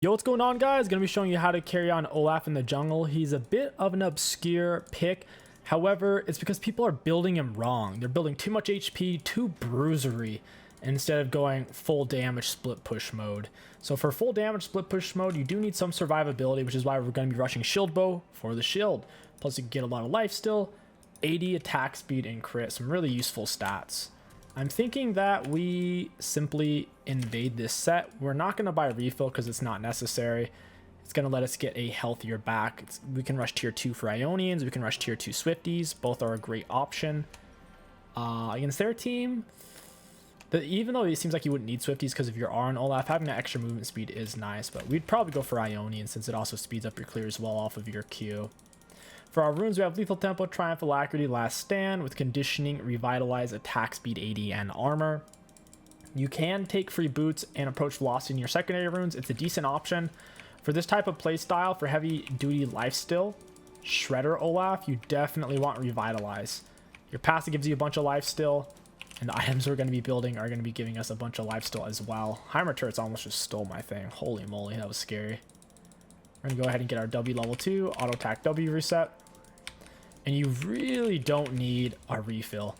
Yo, what's going on, guys? Gonna be showing you how to carry on Olaf in the jungle. He's a bit of an obscure pick. However, it's because people are building him wrong. They're building too much HP, too bruisery, instead of going full damage split push mode. So for full damage split push mode, you do need some survivability, which is why we're going to be rushing shield bow for the shield. Plus you can get a lot of life still, 80 attack speed and crit, some really useful stats. I'm thinking that we simply invade this set. We're not going to buy a refill because it's not necessary. It's going to let us get a healthier back. We can rush tier 2 for Ionians. We can rush tier 2 Swifties. Both are a great option. Against their team, even though it seems like you wouldn't need Swifties because if you're on Olaf, having that extra movement speed is nice. But we'd probably go for Ionian since it also speeds up your clear as well off of your Q. For our runes, we have Lethal Tempo, Triumph, Alacrity, Last Stand, with Conditioning, Revitalize, Attack Speed 80, and Armor. You can take free boots and approach velocity in your secondary runes. It's a decent option. For this type of playstyle, for heavy duty lifesteal, Shredder Olaf, you definitely want Revitalize. Your passive gives you a bunch of lifesteal, and the items we're going to be building are going to be giving us a bunch of lifesteal as well. Heimer turrets almost just stole my thing. Holy moly, that was scary. We're going to go ahead and get our W level 2, auto attack W reset. And you really don't need a refill.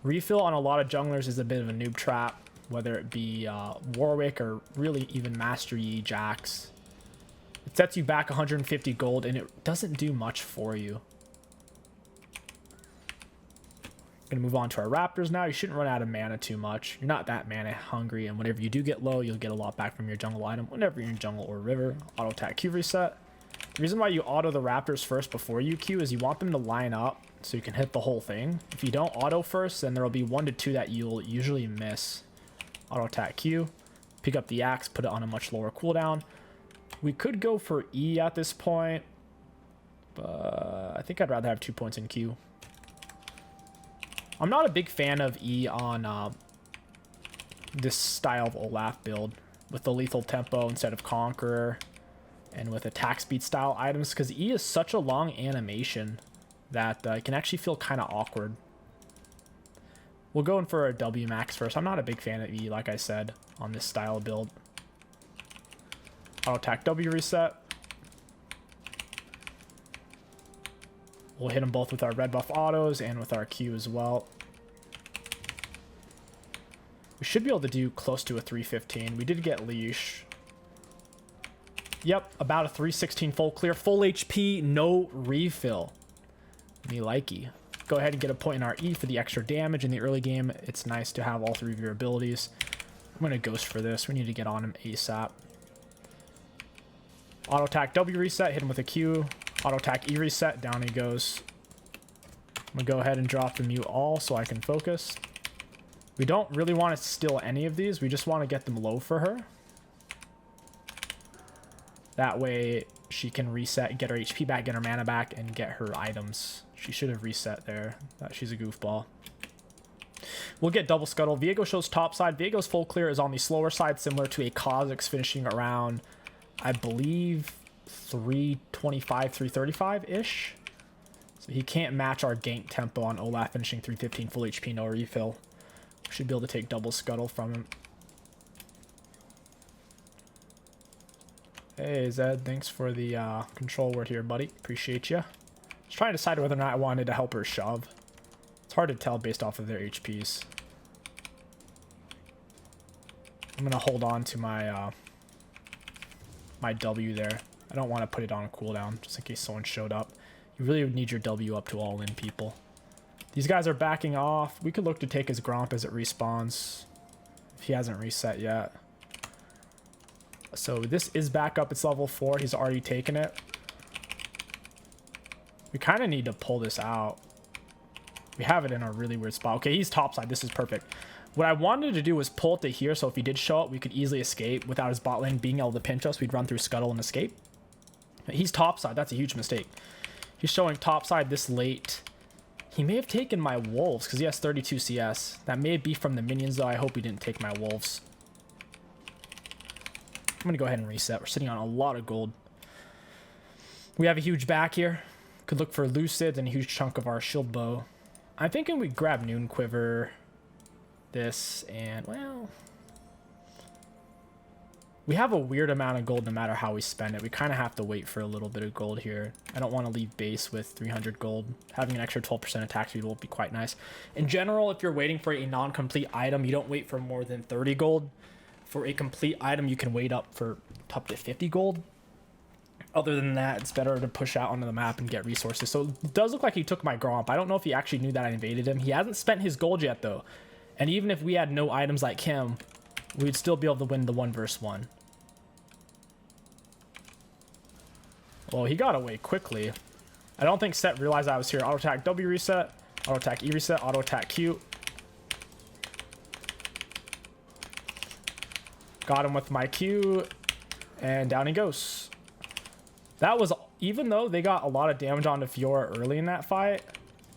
Refill on a lot of junglers is a bit of a noob trap, whether it be Warwick or really even Master Yi Jax. It sets you back 150 gold and it doesn't do much for you. Gonna move on to our Raptors now. You shouldn't run out of mana too much. You're not that mana hungry, and whenever you do get low, you'll get a lot back from your jungle item whenever you're in jungle or river. Auto attack Q reset. The reason why you auto the Raptors first before you Q is you want them to line up so you can hit the whole thing. If you don't auto first, then there will be 1 to 2 that you'll usually miss. Auto attack Q. Pick up the axe, put it on a much lower cooldown. We could go for E at this point, but I think I'd rather have 2 points in Q. I'm not a big fan of E on this style of Olaf build with the lethal tempo instead of Conqueror and with attack speed style items, because E is such a long animation that it can actually feel kind of awkward. We'll go in for a W max first. I'm not a big fan of E, like I said, on this style of build. Auto attack W reset. We'll hit them both with our red buff autos and with our Q as well. We should be able to do close to a 315. We did get leash. Yep, about a 316 full clear, full HP, no refill. Me likey. Go ahead and get a point in our E for the extra damage in the early game. It's nice to have all 3 of your abilities. I'm going to ghost for this. We need to get on him ASAP. Auto attack W reset, hit him with a Q. Auto attack E reset, down he goes. I'm going to go ahead and drop the mute all so I can focus. We don't really want to steal any of these. We just want to get them low for her. That way she can reset, get her HP back, get her mana back, and get her items. She should have reset there. She's a goofball. We'll get double scuttle. Viego shows top side. Viego's full clear is on the slower side, similar to a Kha'Zix finishing around, I believe, 325, 335-ish. So he can't match our gank tempo on Olaf finishing 315 full HP, no refill. We should be able to take double scuttle from him. Hey Zed, thanks for the control word here, buddy. Appreciate you. Just trying to decide whether or not I wanted to help her shove. It's hard to tell based off of their HPs. I'm gonna hold on to my my W there. I don't want to put it on a cooldown just in case someone showed up. You really would need your W up to all in, people. These guys are backing off. We could look to take his Gromp as it respawns if he hasn't reset yet. So this is back up. It's level 4. He's already taken it. We kind of need to pull this out. We have it in a really weird spot. Okay, he's topside. This is perfect. What I wanted to do was pull it to here, so if he did show up, we could easily escape without his bot lane being able to pinch us. We'd run through Scuttle and escape. He's topside. That's a huge mistake. He's showing topside this late. He may have taken my wolves because he has 32 CS. That may be from the minions, though. I hope he didn't take my wolves. I'm going to go ahead and reset. We're sitting on a lot of gold. We have a huge back here. Could look for Lucids and a huge chunk of our shield bow. I'm thinking we grab Noon Quiver, this, and, well, We have a weird amount of gold no matter how we spend it. We kind of have to wait for a little bit of gold here. I don't want to leave base with 300 gold. Having an extra 12% attack speed will be quite nice. In general, if you're waiting for a non-complete item, you don't wait for more than 30 gold. For a complete item, you can wait up to 50 gold. Other than that, it's better to push out onto the map and get resources. So it does look like he took my Gromp. I don't know if he actually knew that I invaded him. He hasn't spent his gold yet, though. And even if we had no items like him, we'd still be able to win the 1 versus 1. Well, he got away quickly. I don't think Set realized I was here. Auto attack W reset, auto attack E reset, auto attack Q. Got him with my Q, and down he goes. That was, even though they got a lot of damage onto Fiora early in that fight,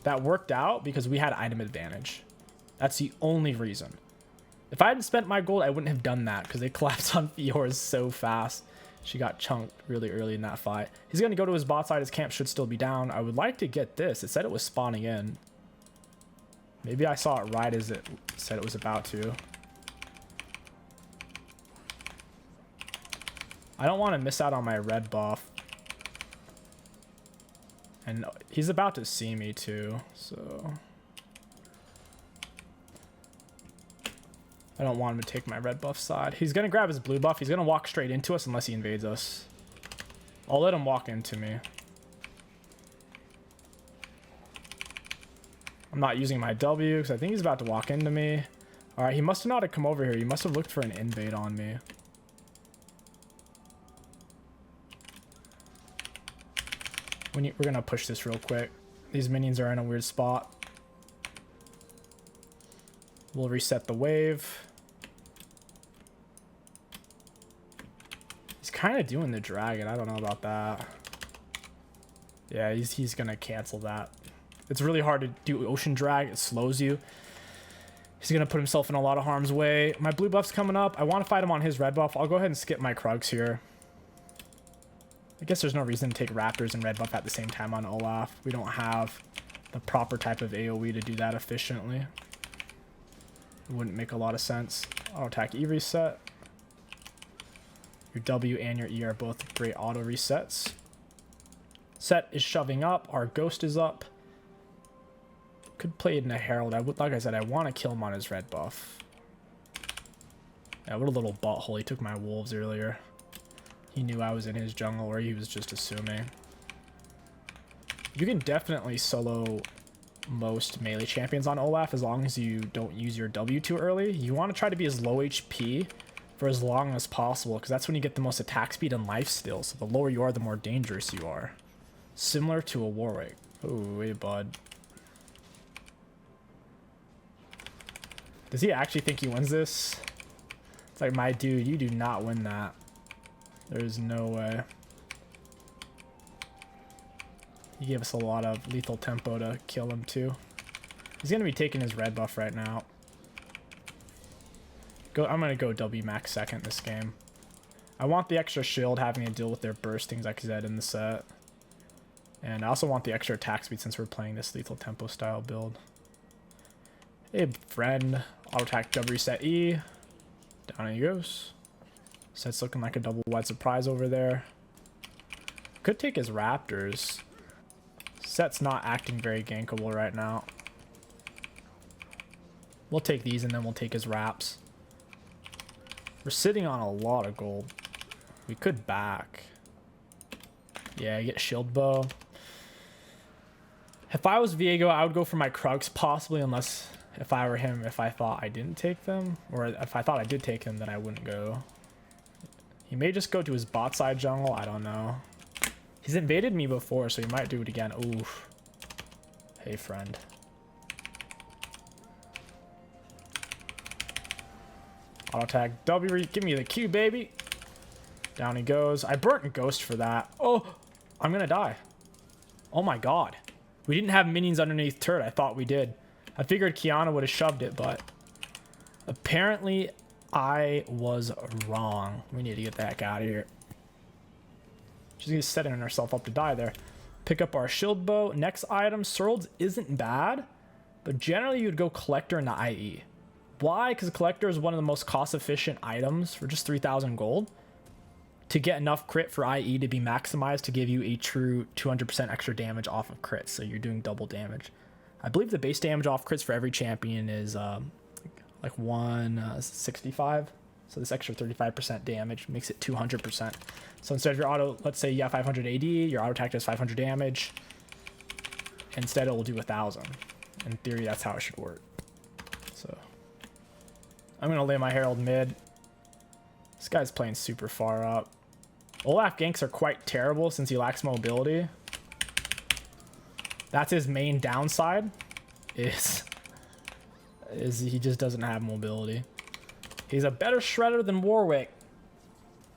that worked out because we had item advantage. That's the only reason. If I hadn't spent my gold, I wouldn't have done that because they collapsed on Fiora so fast. She got chunked really early in that fight. He's going to go to his bot side. His camp should still be down. I would like to get this. It said it was spawning in. Maybe I saw it right as it said it was about to. I don't want to miss out on my red buff. And he's about to see me too, so I don't want him to take my red buff side. He's going to grab his blue buff. He's going to walk straight into us unless he invades us. I'll let him walk into me. I'm not using my W because I think he's about to walk into me. All right, he must have not have come over here. He must have looked for an invade on me. We're going to push this real quick. These minions are in a weird spot. We'll reset the wave. He's kind of doing the dragon. I don't know about that. Yeah, he's going to cancel that. It's really hard to do ocean drag. It slows you. He's going to put himself in a lot of harm's way. My blue buff's coming up. I want to fight him on his red buff. I'll go ahead and skip my Krugs here. I guess there's no reason to take Raptors and red buff at the same time on Olaf. We don't have the proper type of AoE to do that efficiently. It wouldn't make a lot of sense. Auto attack E reset. Your W and your E are both great auto resets. Set is shoving up. Our Ghost is up. Could play it in a Herald. Like I said, I want to kill him on his red buff. Yeah, what a little butthole. He took my wolves earlier. He knew I was in his jungle, or he was just assuming. You can definitely solo most melee champions on Olaf as long as you don't use your W too early. You want to try to be as low HP for as long as possible because that's when you get the most attack speed and life steal. So the lower you are, the more dangerous you are. Similar to a Warwick. Oh, wait, bud. Does he actually think he wins this? It's like, my dude, you do not win that. There's no way. He gave us a lot of lethal tempo to kill him too. He's going to be taking his red buff right now. I'm going to go W max second this game. I want the extra shield having to deal with their burstings like I said in the set. And I also want the extra attack speed since we're playing this lethal tempo style build. Hey friend, auto attack W reset E. Down he goes. Set's looking like a double wide surprise over there. Could take his Raptors. Set's not acting very gankable right now. We'll take these and then we'll take his Raps. We're sitting on a lot of gold. We could back. Yeah, get shield bow. If I was Viego, I would go for my Krugs possibly, unless if I were him, if I thought I didn't take them. Or if I thought I did take them, then I wouldn't go. He may just go to his bot side jungle. I don't know. He's invaded me before, so he might do it again. Oof. Hey, friend. Auto attack W. Give me the Q, baby. Down he goes. I burnt a Ghost for that. Oh, I'm going to die. Oh, my God. We didn't have minions underneath turret. I thought we did. I figured Kiana would have shoved it, but apparently I was wrong. We need to get that guy out of here. She's setting herself up to die there. Pick up our shield bow. Next item, Swords isn't bad, but generally you'd go Collector into IE. Why? Because Collector is one of the most cost-efficient items for just 3,000 gold. to get enough crit for IE to be maximized to give you a true 200% extra damage off of crits. So you're doing double damage. I believe the base damage off crits for every champion is like 165. So this extra 35% damage makes it 200%. So instead of your auto, let's say you have 500 AD, your auto attack does 500 damage. Instead, it will do 1,000. In theory, that's how it should work. So I'm gonna lay my Herald mid. This guy's playing super far up. Olaf ganks are quite terrible since he lacks mobility. That's his main downside, is he just doesn't have mobility. He's a better shredder than Warwick.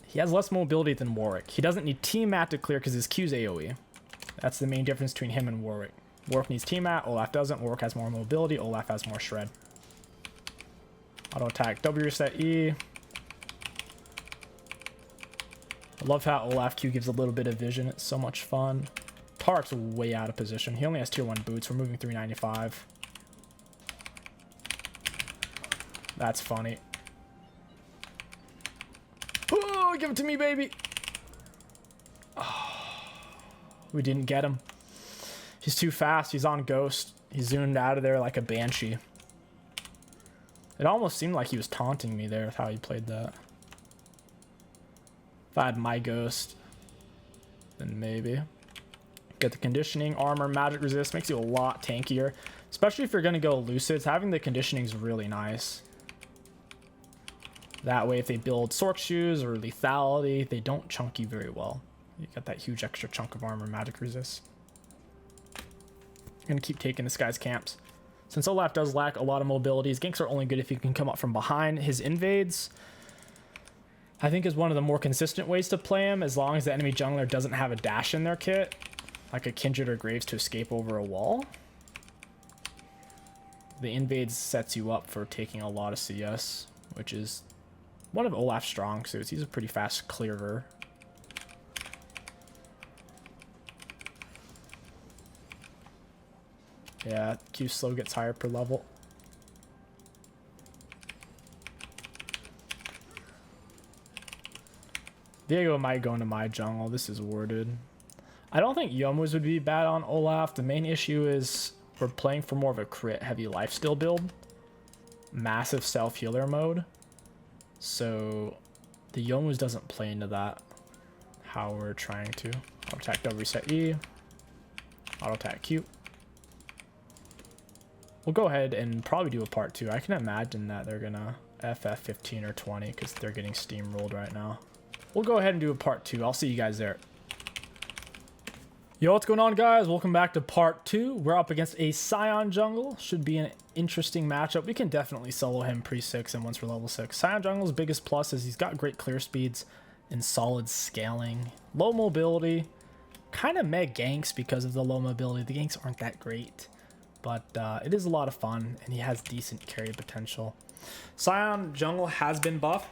He has less mobility than Warwick. He doesn't need team mat to clear because his Q's AoE. That's the main difference between him and Warwick. Warwick needs team mat, Olaf doesn't. Warwick has more mobility, Olaf has more shred. Auto attack, W reset E. I love how Olaf Q gives a little bit of vision. It's so much fun. Tarek's way out of position. He only has tier 1 boots. We're moving 395. That's funny. Oh, give it to me, baby. Oh, we didn't get him. He's too fast. He's on Ghost. He zoomed out of there like a banshee. It almost seemed like he was taunting me there with how he played that. If I had my Ghost, then maybe. Get the conditioning, armor, magic resist. Makes you a lot tankier. Especially if you're going to go Lucids. Having the conditioning is really nice. That way, if they build Sork Shoes or Lethality, they don't chunk you very well. You got that huge extra chunk of armor, magic resist. I'm going to keep taking this guy's camps. Since Olaf does lack a lot of mobility, his ganks are only good if he can come up from behind. His invades, I think, is one of the more consistent ways to play him, as long as the enemy jungler doesn't have a dash in their kit, like a Kindred or Graves to escape over a wall. The invades sets you up for taking a lot of CS, which is one of Olaf's strong suits. He's a pretty fast clearer. Yeah, Q slow gets higher per level. Diego might go into my jungle. This is worded. I don't think Youmuu's would be bad on Olaf. The main issue is we're playing for more of a crit heavy lifesteal build. Massive self-healer mode. So the Youmuu's doesn't play into that. How we're trying to. Auto attack W reset E. Auto attack Q. We'll go ahead and probably do a part 2. I can imagine that they're gonna FF 15 or 20 because they're getting steamrolled right now. We'll go ahead and do a part 2. I'll see you guys there. Yo, what's going on, guys? Welcome back to part 2. We're up against a Scion jungle. Should be an interesting matchup. We can definitely solo him pre-6 and once we're level 6. Scion jungle's biggest plus is he's got great clear speeds and solid scaling. Low mobility. Kind of meg ganks because of the low mobility. The ganks aren't that great. But it is a lot of fun, and he has decent carry potential. Scion jungle has been buffed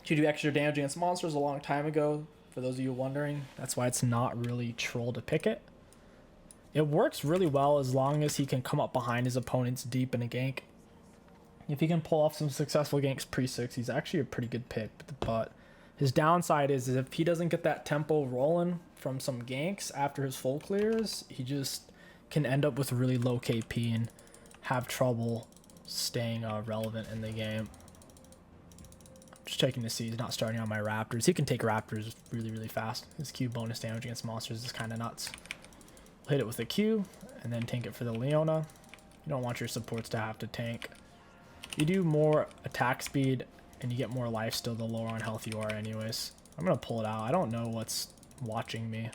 to do extra damage against monsters a long time ago. For those of you wondering, that's why it's not really troll to pick it. It works really well as long as he can come up behind his opponents deep in a gank. If he can pull off some successful ganks pre-6, he's actually a pretty good pick. But his downside is if he doesn't get that tempo rolling from some ganks after his full clears, he just can end up with really low KP and have trouble staying relevant in the game. Just checking to see he's not starting on my Raptors. He can take Raptors really, really fast. His Q bonus damage against monsters is kind of nuts. Hit it with a Q and then tank it for the Leona. You don't want your supports to have to tank. You do more attack speed and you get more life still the lower on health you are anyways. I'm going to pull it out. I don't know what's watching me.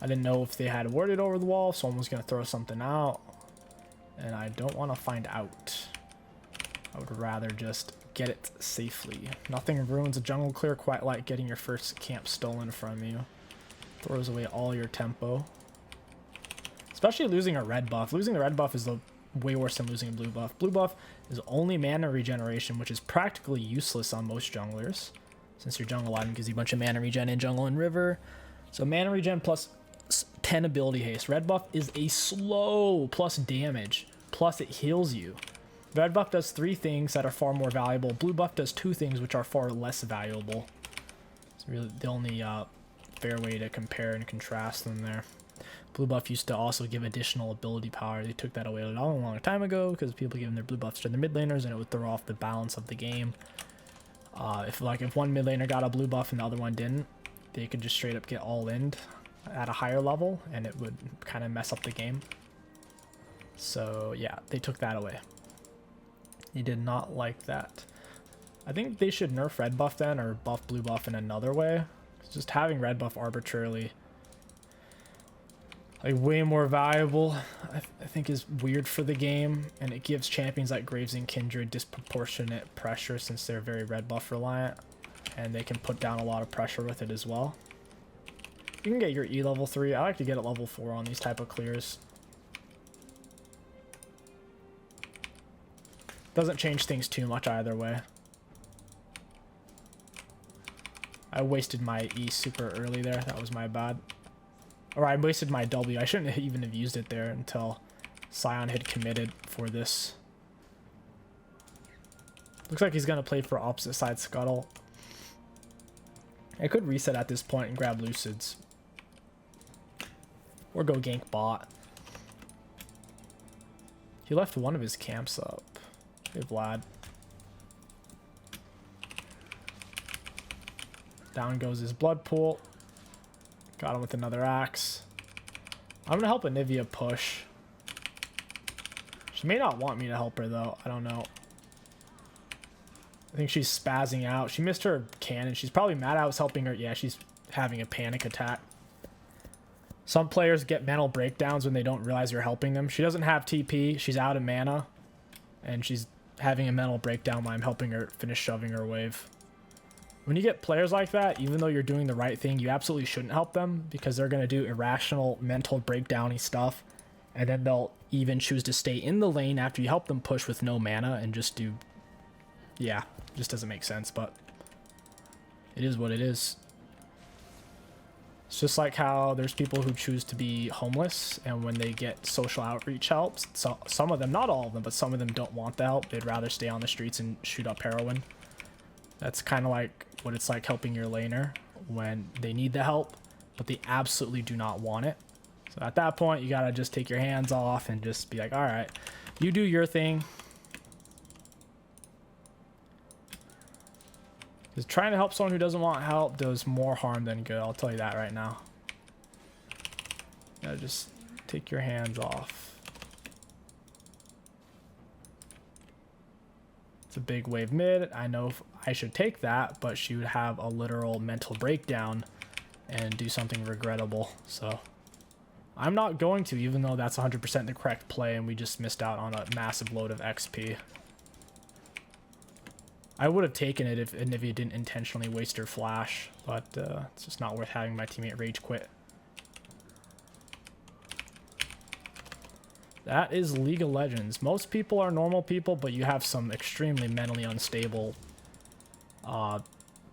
I didn't know if they had worded over the wall, so someone was going to throw something out. And I don't want to find out. I would rather just get it safely. Nothing ruins a jungle clear quite like getting your first camp stolen from you. Throws away all your tempo. Especially losing a red buff. Losing the red buff is way worse than losing a blue buff. Blue buff is only mana regeneration, which is practically useless on most junglers. Since your jungle item gives you a bunch of mana regen in jungle and river. So mana regen plus 10 ability haste. Red buff is a slow plus damage. Plus it heals you. Red buff does 3 things that are far more valuable. Blue buff does 2 things which are far less valuable. It's really the only fair way to compare and contrast them there. Blue buff used to also give additional ability power. They took that away a long time ago because people giving their blue buffs to their mid laners and it would throw off the balance of the game. If one mid laner got a blue buff and the other one didn't, they could just straight up get all in at a higher level and it would kind of mess up the game. So yeah, they took that away. He did not like that. I think they should nerf red buff then, or buff blue buff in another way. Just having red buff arbitrarily, like, way more valuable, I think is weird for the game, and it gives champions like Graves and Kindred disproportionate pressure since they're very red buff reliant, and they can put down a lot of pressure with it as well. You can get your E level 3. I like to get it level 4 on these type of clears. Doesn't change things too much either way. I wasted my E super early there. That was my bad. Or I wasted my W. I shouldn't even have used it there until Sion had committed for this. Looks like he's going to play for opposite side Scuttle. I could reset at this point and grab Lucids. Or go gank bot. He left one of his camps up. Hey, Vlad. Down goes his blood pool. Got him with another axe. I'm gonna help Anivia push. She may not want me to help her though. I don't know. I think she's spazzing out. She missed her cannon. She's probably mad I was helping her. Yeah, she's having a panic attack. Some players get mental breakdowns when they don't realize you're helping them. She doesn't have TP. She's out of mana. And she's having a mental breakdown while I'm helping her finish shoving her wave. When you get players like that, even though you're doing the right thing, you absolutely shouldn't help them because they're going to do irrational mental breakdowny stuff. And then they'll even choose to stay in the lane after you help them push with no mana and just do... Yeah, just doesn't make sense, but it is what it is. It's just like how there's people who choose to be homeless, and when they get social outreach helps, so some of them, not all of them, but some of them don't want the help. They'd rather stay on the streets and shoot up heroin. That's kind of like what it's like helping your laner when they need the help, but they absolutely do not want it. So at that point, you gotta just take your hands off and just be like, all right, you do your thing. Because trying to help someone who doesn't want help does more harm than good. I'll tell you that right now. You gotta just take your hands off. It's a big wave mid. I know I should take that, but she would have a literal mental breakdown and do something regrettable. So I'm not going to, even though that's 100% the correct play and we just missed out on a massive load of XP. I would have taken it if Anivia didn't intentionally waste her flash, but it's just not worth having my teammate rage quit. That is League of Legends. Most people are normal people, but you have some extremely mentally unstable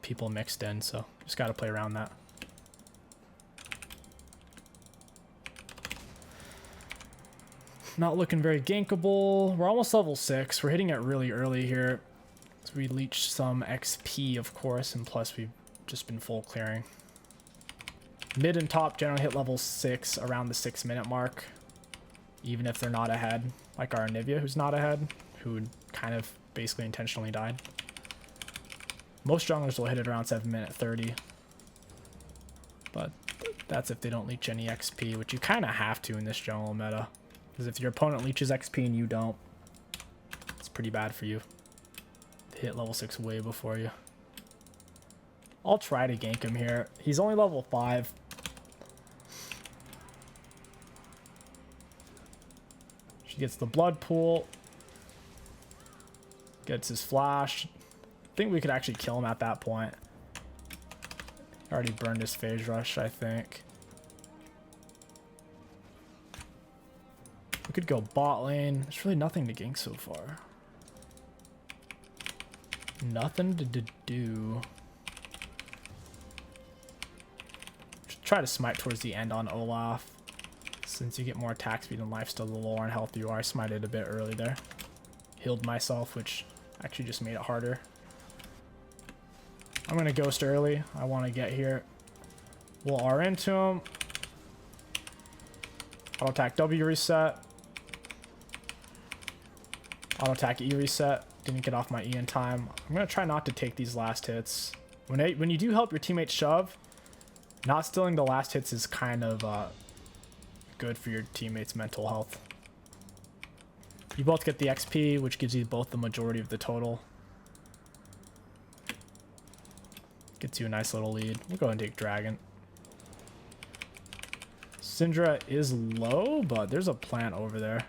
people mixed in, so just got to play around that. Not looking very gankable. We're almost level 6. We're hitting it really early here. So we leached some XP, of course, and plus we've just been full clearing. Mid and top generally hit level 6 around the 6-minute mark. Even if they're not ahead, like our Anivia, who's not ahead, who kind of basically intentionally died. Most junglers will hit it around 7-minute 30. But that's if they don't leech any XP, which you kind of have to in this jungle meta. Because if your opponent leeches XP and you don't, it's pretty bad for you. They hit level 6 way before you. I'll try to gank him here. He's only level 5. She gets the blood pool. Gets his flash. I think we could actually kill him at that point. Already burned his phase rush, I think. We could go bot lane. There's really nothing to gank so far. Nothing to do. Should try to smite towards the end on Olaf. Since you get more attack speed and lifesteal, the lower and healthier you are. I smited a bit early there. healed myself, which actually just made it harder. I'm going to ghost early. I want to get here. We'll R into him. Auto attack W reset. Auto attack E reset. Didn't get off my E in time. I'm going to try not to take these last hits. When you do help your teammate shove, not stealing the last hits is kind of good for your teammate's mental health. You both get the XP, which gives you both the majority of the total. Gets you a nice little lead. We'll go ahead and take Dragon. Syndra is low, but there's a plant over there.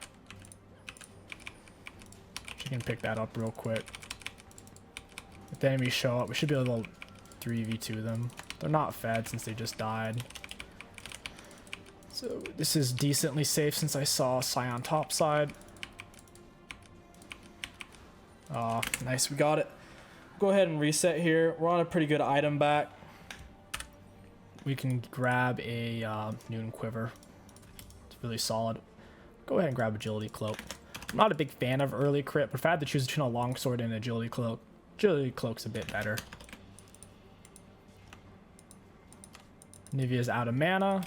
She can pick that up real quick. If the enemies show up, we should be able to 3v2 them. They're not fed since they just died. So this is decently safe since I saw Scion top side. Oh, nice, we got it. Go ahead and reset here. We're on a pretty good item back. We can grab a Noon Quiver. It's really solid. Go ahead and grab Agility Cloak. I'm not a big fan of early crit, but if I had to choose between a Longsword and Agility Cloak's a bit better. Nivea's out of mana.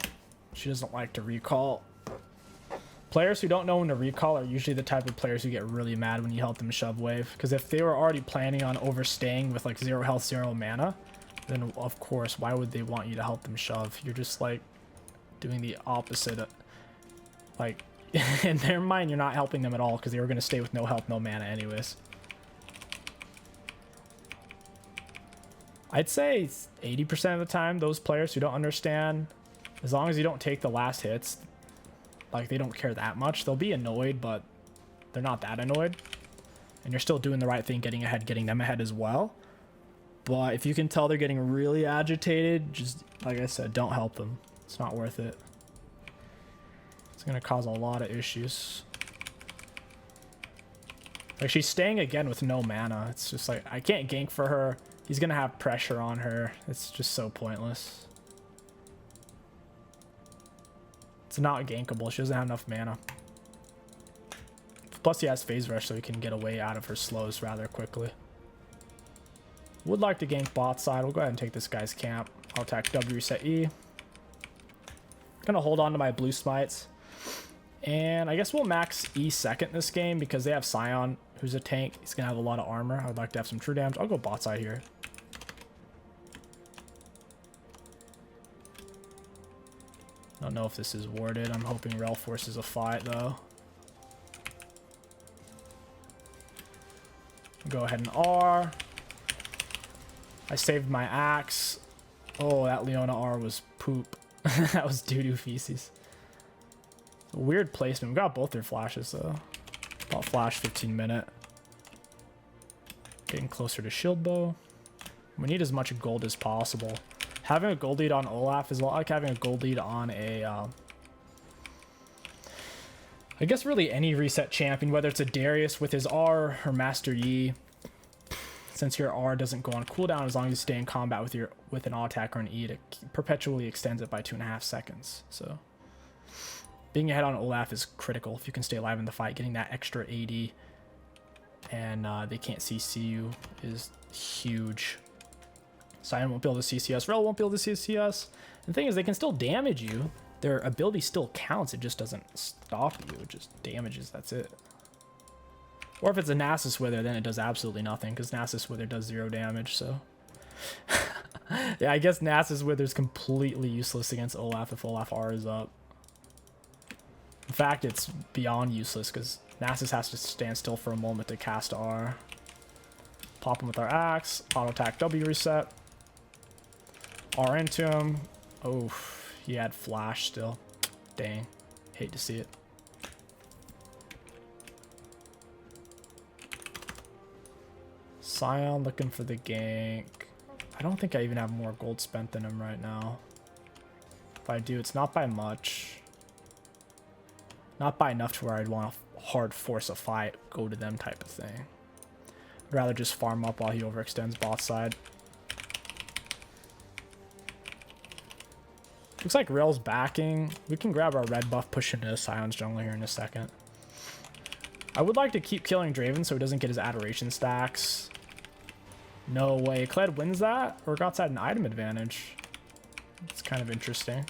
She doesn't like to recall. Players who don't know when to recall are usually the type of players who get really mad when you help them shove wave. Because if they were already planning on overstaying with like 0 health, 0 mana, then of course, why would they want you to help them shove? You're just like doing the opposite. Like, in their mind, you're not helping them at all because they were going to stay with no health, no mana anyways. I'd say 80% of the time, those players who don't understand, as long as you don't take the last hits, like they don't care that much. They'll be annoyed, but they're not that annoyed. And you're still doing the right thing, getting ahead, getting them ahead as well. But if you can tell they're getting really agitated, just like I said, don't help them. It's not worth it. It's going to cause a lot of issues. Like, she's staying again with no mana. It's just like, I can't gank for her. He's going to have pressure on her. It's just so pointless. It's not gankable. She doesn't have enough mana. Plus, he has Phase Rush, so he can get away out of her slows rather quickly. Would like to gank bot side. We'll go ahead and take this guy's camp. I'll attack W, reset E. Gonna hold on to my blue smites. And I guess we'll max E second this game because they have Scion, who's a tank. He's gonna have a lot of armor. I would like to have some true damage. I'll go bot side here. Don't know if this is warded. I'm hoping Rel forces a fight though. Go ahead and R. I saved my axe. Oh, that Leona R was poop. That was doo-doo feces. Weird placement. We got both their flashes though. About flash 15-minute. Getting closer to shield bow. We need as much gold as possible. Having a gold lead on Olaf is a lot like having a gold lead on a I guess really any reset champion, whether it's a Darius with his R or Master Yi. Since your R doesn't go on cooldown as long as you stay in combat with an auto attack or an E, it perpetually extends it by 2.5 seconds. So being ahead on Olaf is critical if you can stay alive in the fight. Getting that extra AD and they can't CC you is huge. Scion won't be able to CC us. Rel won't be able to CC us. The thing is, they can still damage you. Their ability still counts. It just doesn't stop you. It just damages. That's it. Or if it's a Nasus Wither, then it does absolutely nothing because Nasus Wither does 0 damage. So yeah, I guess Nasus Wither is completely useless against Olaf if Olaf R is up. In fact, it's beyond useless because Nasus has to stand still for a moment to cast R. Pop him with our axe. Auto attack W reset. R into him. Oh, he had flash still. Dang. Hate to see it. Scion looking for the gank. I don't think I even have more gold spent than him right now. If I do, it's not by much. Not by enough to where I'd want to hard force a fight, go to them type of thing. I'd rather just farm up while he overextends bot side. Looks like Rel's backing. We can grab our red buff, push into Scion's jungle here in a second. I would like to keep killing Draven so he doesn't get his adoration stacks. No way. Kled wins that? Urgot's had an item advantage. It's kind of interesting.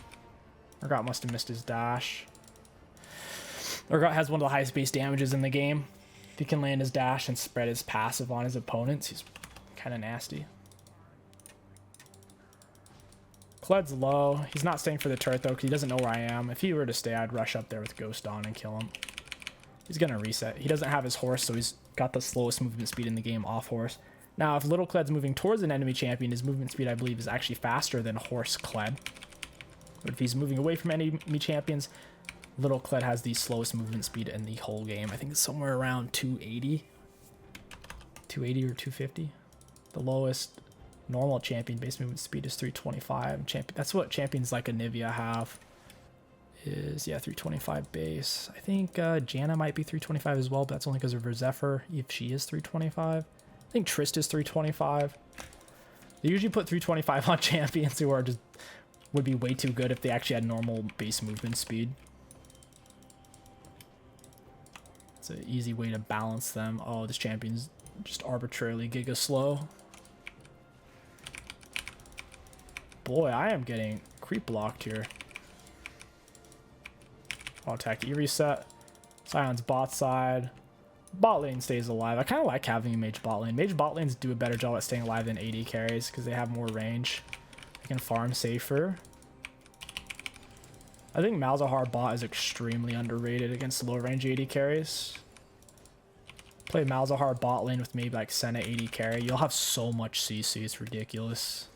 Urgot must have missed his dash. Urgot has one of the highest base damages in the game. If he can land his dash and spread his passive on his opponents, he's kind of nasty. Kled's low. He's not staying for the turret though because he doesn't know where I am. If he were to stay, I'd rush up there with Ghost on and kill him. He's going to reset. He doesn't have his horse, so he's got the slowest movement speed in the game off horse. Now, if Little Kled's moving towards an enemy champion, his movement speed, I believe, is actually faster than Horse Kled. But if he's moving away from enemy champions, Little Kled has the slowest movement speed in the whole game. I think it's somewhere around 280. 280 or 250. The lowest normal champion base movement speed is 325. That's what champions like Anivia have. Is, yeah, 325 base. I think Janna might be 325 as well, but that's only because of her Zephyr, if she is 325. I think Trist is 325. They usually put 325 on champions who are just would be way too good if they actually had normal base movement speed. It's an easy way to balance them. Oh, this champion's just arbitrarily giga slow. Boy, I am getting creep blocked here. I'll attack E reset. Sion's bot side. Bot lane stays alive. I kind of like having a mage bot lane. Mage bot lanes do a better job at staying alive than AD carries because they have more range. They can farm safer. I think Malzahar bot is extremely underrated against low range AD carries. Play Malzahar bot lane with maybe like Senna AD carry. You'll have so much CC. It's ridiculous.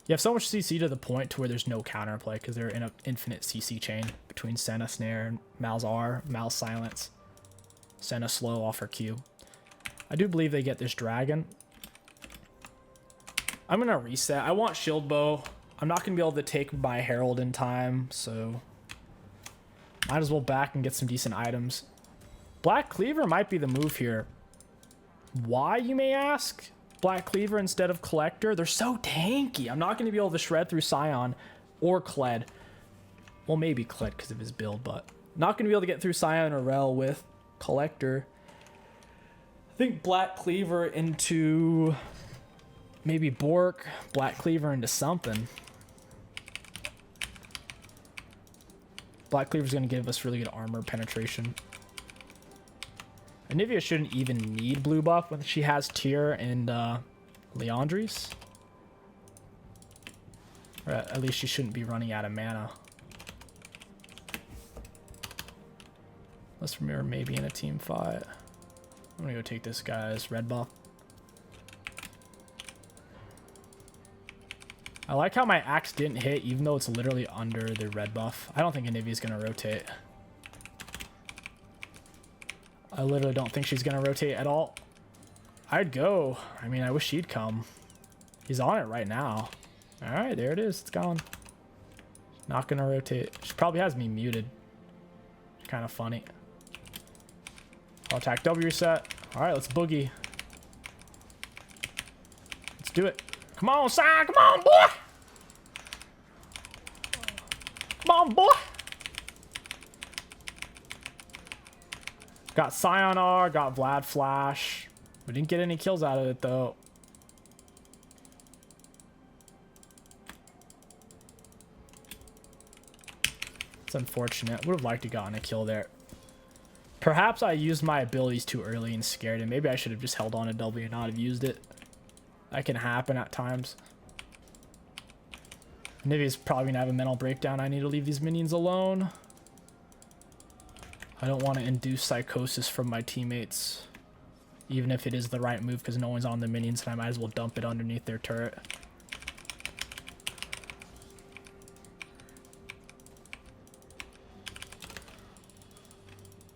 You have so much CC to the point to where there's no counterplay because they're in an infinite CC chain between Senna Snare and Malzahar, Mal Silence. Senna slow off her Q. I do believe they get this dragon. I'm going to reset. I want shield bow. I'm not going to be able to take my herald in time, so might as well back and get some decent items. Black Cleaver might be the move here. Why, you may ask? Black Cleaver instead of Collector? They're so tanky. I'm not going to be able to shred through Sion or Kled. Well, maybe Kled because of his build, but not going to be able to get through Sion or Rel with Collector. I think Black Cleaver into maybe Bork, Black Cleaver into something. Black Cleaver's going to give us really good armor penetration. Anivia shouldn't even need blue buff when she has Tyr and Leandries. Or at least she shouldn't be running out of mana. Unless we're maybe in a team fight. I'm gonna go take this guy's red buff. I like how my axe didn't hit even though it's literally under the red buff. I don't think Anivia's gonna rotate. I literally don't think she's gonna rotate at all. I'd go. I mean, I wish she'd come. He's on it right now. All right, there it is. It's gone. Not gonna rotate. She probably has me muted. Kind of funny. I'll attack W reset. All right, let's boogie. Let's do it. Come on, Sion. Come on, boy. Come on, boy. Got Sion R, got Vlad Flash. We didn't get any kills out of it, though. It's unfortunate. Would have liked to gotten a kill there. Perhaps I used my abilities too early and scared him. Maybe I should have just held on to W and not have used it. That can happen at times. Nivia's probably going to have a mental breakdown. I need to leave these minions alone. I don't want to induce psychosis from my teammates. Even if it is the right move because no one's on the minions and I might as well dump it underneath their turret.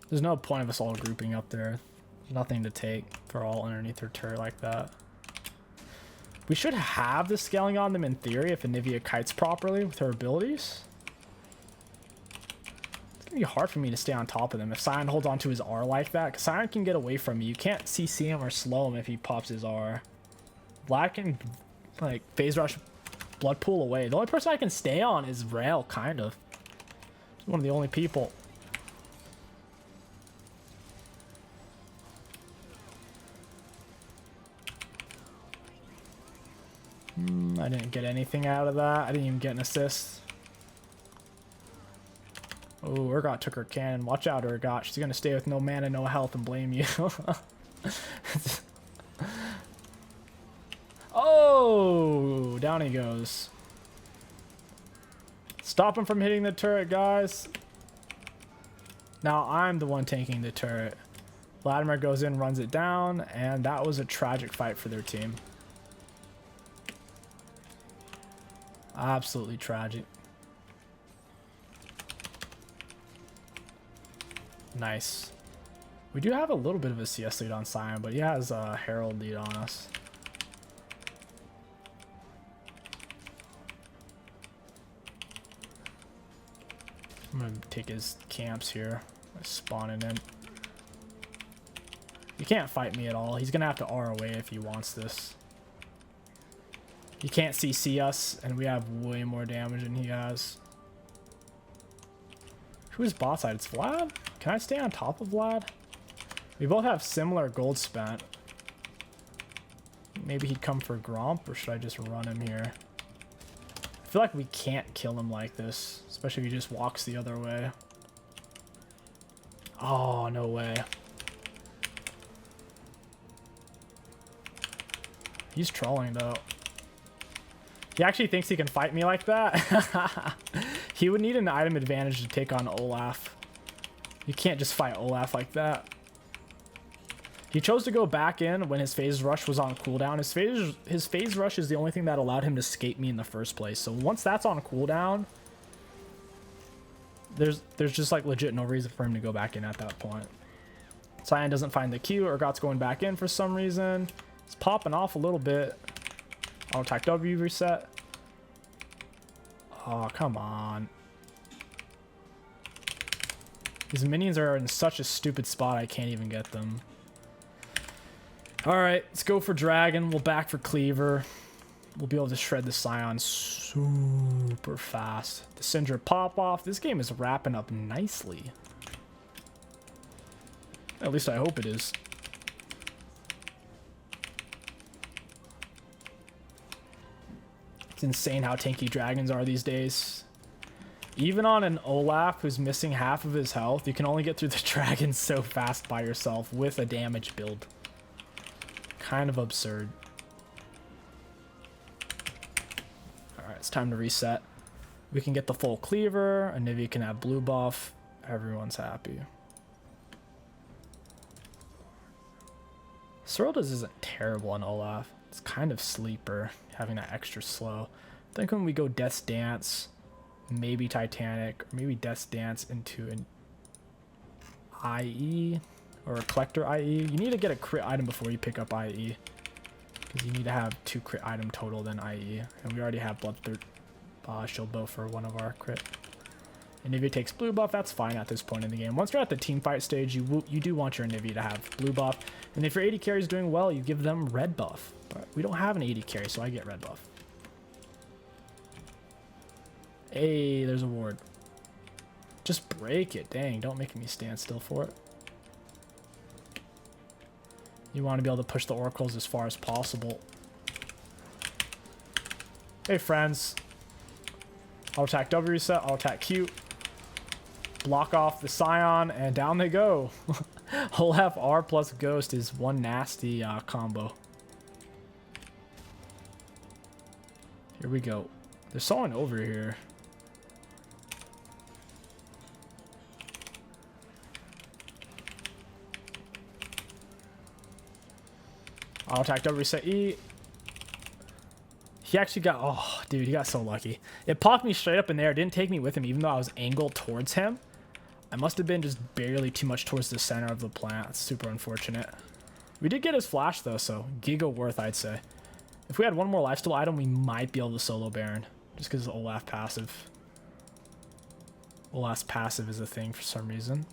There's no point of us all grouping up there. There's nothing to take for all underneath her turret like that. We should have the scaling on them in theory if Anivia kites properly with her abilities. It's going to be hard for me to stay on top of them if Sion holds onto his R like that. Because Sion can get away from me. You can't CC him or slow him if he pops his R. Vlad can like phase rush blood pool away. The only person I can stay on is Rail, kind of. He's one of the only people. I didn't get anything out of that. I didn't even get an assist. Oh, Urgot took her cannon. Watch out, Urgot. She's gonna stay with no mana, no health, and blame you. Oh, down he goes. Stop him from hitting the turret, guys. Now I'm the one tanking the turret. Vladimir goes in, runs it down, and that was a tragic fight for their team. Absolutely tragic. Nice. We do have a little bit of a CS lead on Sion, but he has a Herald lead on us. I'm gonna take his camps here. Spawning in. You can't fight me at all. He's gonna have to R away if he wants this. He can't CC us, and we have way more damage than he has. Who's bot side? It's Vlad? Can I stay on top of Vlad? We both have similar gold spent. Maybe he'd come for Gromp, or should I just run him here? I feel like we can't kill him like this, especially if he just walks the other way. Oh, no way. He's trolling, though. He actually thinks he can fight me like that? He would need an item advantage to take on Olaf. You can't just fight Olaf like that. He chose to go back in when his phase rush was on cooldown. His phase rush is the only thing that allowed him to escape me in the first place. So once that's on cooldown, there's just like legit no reason for him to go back in at that point. Cyan doesn't find the Q. Urgot's going back in for some reason. It's popping off a little bit. Auto attack W reset. Oh, come on. These minions are in such a stupid spot, I can't even get them. Alright, let's go for Dragon. We'll back for Cleaver. We'll be able to shred the Scion super fast. The Syndra pop off. This game is wrapping up nicely. At least I hope it is. It's insane how tanky dragons are these days. Even on an Olaf who's missing half of his health, you can only get through the dragon so fast by yourself with a damage build. Kind of absurd. Alright, it's time to reset. We can get the full Cleaver, and Nivea can have blue buff. Everyone's happy. Sorelda's isn't terrible on Olaf. It's kind of sleeper, having that extra slow. I think when we go Death's Dance, maybe Titanic, or maybe Death's Dance into an IE, or a Collector IE. You need to get a crit item before you pick up IE, because you need to have 2 crit item total than IE. And we already have Shield Bow for one of our crit. And Nivea takes blue buff, that's fine at this point in the game. Once you're at the team fight stage, you do want your Nivea to have blue buff. And if your AD carry is doing well, you give them red buff. But we don't have an AD carry, so I get red buff. Hey, there's a ward. Just break it, dang, don't make me stand still for it. You want to be able to push the oracles as far as possible. Hey, friends. I'll attack W reset, I'll attack Q. Block off the Scion, and down they go. Olaf R plus Ghost is one nasty combo. Here we go. There's someone over here. I'll attack W reset E. He actually got, oh, dude, he got so lucky. It popped me straight up in there. It didn't take me with him, even though I was angled towards him. I must have been just barely too much towards the center of the plant. It's super unfortunate. We did get his flash, though, so giga worth, I'd say. If we had one more lifesteal item, we might be able to solo Baron, just because of Olaf passive. Olaf's passive is a thing for some reason.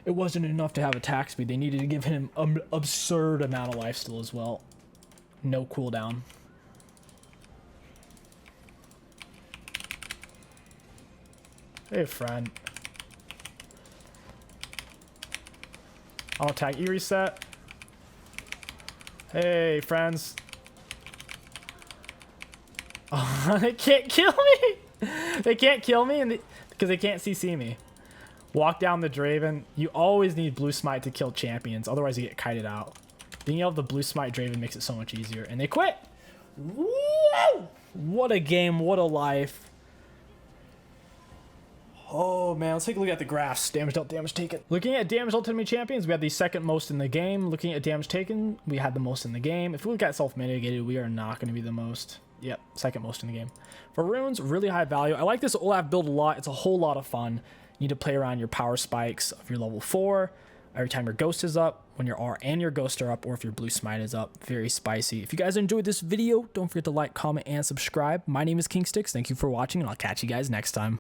It wasn't enough to have attack speed. They needed to give him an absurd amount of lifesteal as well. No cooldown. Hey, friend. I'll attack E reset. Hey, friends. Oh, they can't kill me. They can't kill me because they can't CC me. Walk down the Draven. You always need blue smite to kill champions. Otherwise, you get kited out. Being able to blue smite Draven makes it so much easier. And they quit. Woo! What a game. What a life. Oh, man. Let's take a look at the graphs. Damage dealt, damage taken. Looking at damage dealt to enemy champions, we had the second most in the game. Looking at damage taken, we had the most in the game. If we look at self-mitigated, we are not going to be the most. Yep, second most in the game. For runes, really high value. I like this Olaf build a lot. It's a whole lot of fun. You need to play around your power spikes of your level 4 every time your ghost is up, when your R and your ghost are up, or if your blue smite is up. Very spicy. If you guys enjoyed this video, don't forget to like, comment, and subscribe. My name is Kingsticks. Thank you for watching, and I'll catch you guys next time.